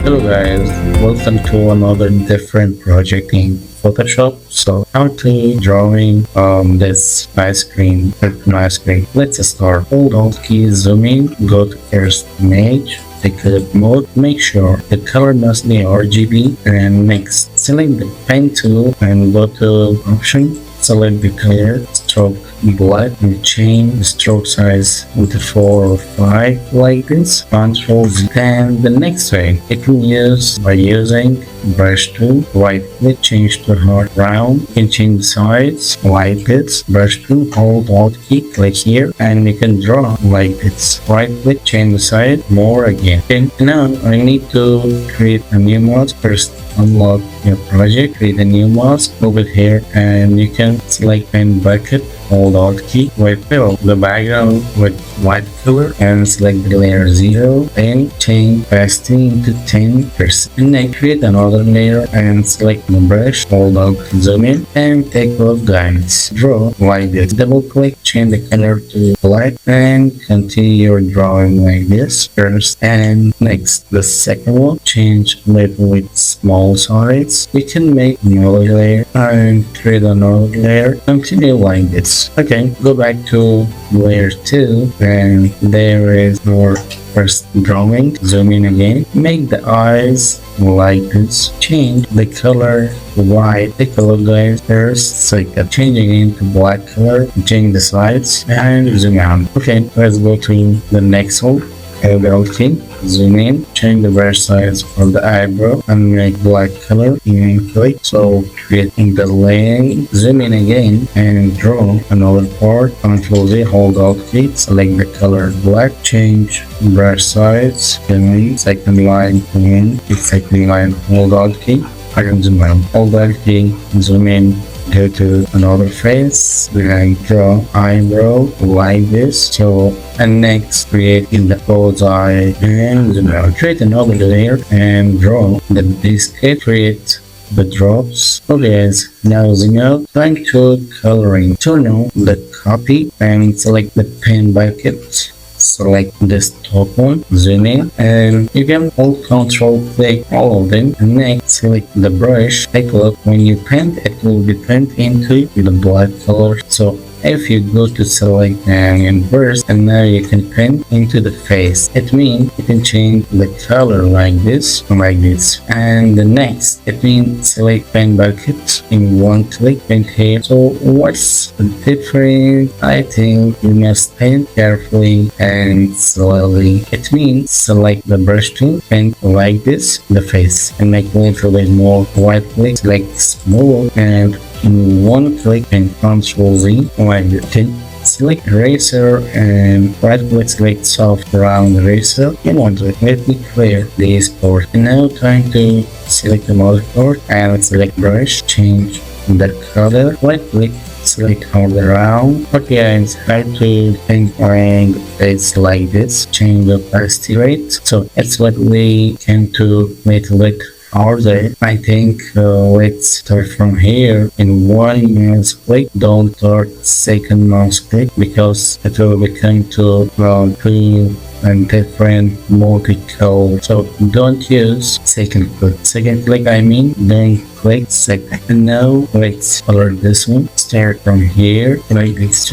Hello guys, welcome to another different project in Photoshop. So how to drawing this ice cream. Let's start. Hold Alt key, zoom in, go to first image, take clip mode, make sure the color must be RGB, and next select the pen tool and go to option, select the color, stroke black, and change the stroke size into 4 or 5 like this. Control Z. And the next way it can use by using brush tool, right click, change to hard round, you can change the size like this, brush tool, hold Alt key, click here, and you can draw like this. Right click, change the size, more again. Okay, now I need to create a new mask. First unlock your project, create a new mask over here, and you can select pen bucket, hold Alt key, fill the background with white color and select the layer 0 and change opacity into 10%. And then create another layer and select the brush, hold Alt, zoom in, and take both guys. Draw like this. Double click, change the color to black, and continue your drawing like this first. And next, the second one, change little with small size. We can make another layer and create another layer. Continue like this. Okay, go back to layer 2, and there is our first drawing. Zoom in again, make the eyes like this, change the color white, take a look guys first, so changing into black color, change the sides and zoom out. Okay, let's go to the next one. Okay, zoom in, change the brush size for the eyebrow and make black color and click. So creating the lane, zoom in again and draw another part. Control Z, hold Alt key, select the color black, change brush size, and second line again, second line, hold Alt key, and zoom out. Hold Alt key, zoom in, go to another face and draw eyebrow like this. So and next create in the bullseye and zoom out. Create another layer and draw the biscuit, create the drops. Okay, now zoom out, time to coloring. Turn on the copy and select the pen bucket. Select this top one, zoom in, and you can hold Control click all of them. Next, select the brush. Take a look, when you paint, it will be painted into the black color. So if you go to select and inverse, and now you can paint into the face. It means you can change the color like this. And the next, it means select pen bucket in one click, paint here. So what's the difference? I think you must paint carefully and slowly. It means select the brush tool, paint like this, the face, and make a little bit more white click, select smooth, and in one click and Control Z like this. Select eraser and right click, select soft round eraser. In one click, let me clear this part. And now time to select another part and select brush, change the color, right click, select hard round. Okay, and try to paint around the face like this. Change the opacity rate. So it's what we can do little bit harder. I think let's start from here in one mouse click. Don't start second mouse click because it will become to two and different multi-color. So don't use second click. Second click, I mean, don't click second. And now let's color this one. Start from here. Like this.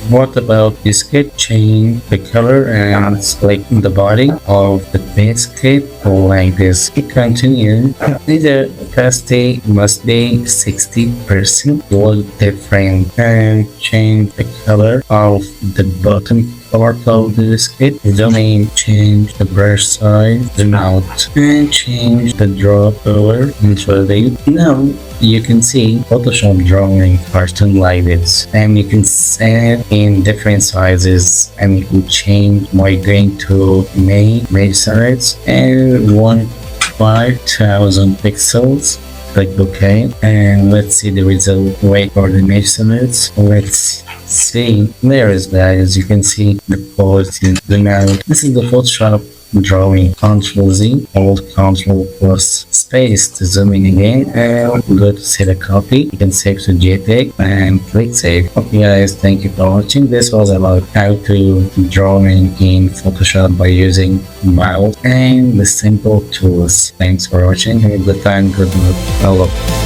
What about biscuit? Change the color and select the body of the biscuit like this. Continue. The opacity must be 60%. Look different and change the color of the bottom part of the biscuit. Zoom in, change the brush size, zoom out, and change the draw color into the. Now you can see Photoshop drawing cartoon like this, and you can set in different sizes, and you can change migrating to main size and 5000 pixels. Click OK, and let's see the result. Wait for the measurements. Let's see. There is that. As you can see, the quality, the now. This is the Photoshop drawing, Ctrl Z, hold Ctrl plus space to zoom in again, and go to set a copy. You can save to JPEG and click save. Okay guys, thank you for watching. This was about how to drawing in Photoshop by using mouse and the simple tools. Thanks for watching. Have a good time. Good luck.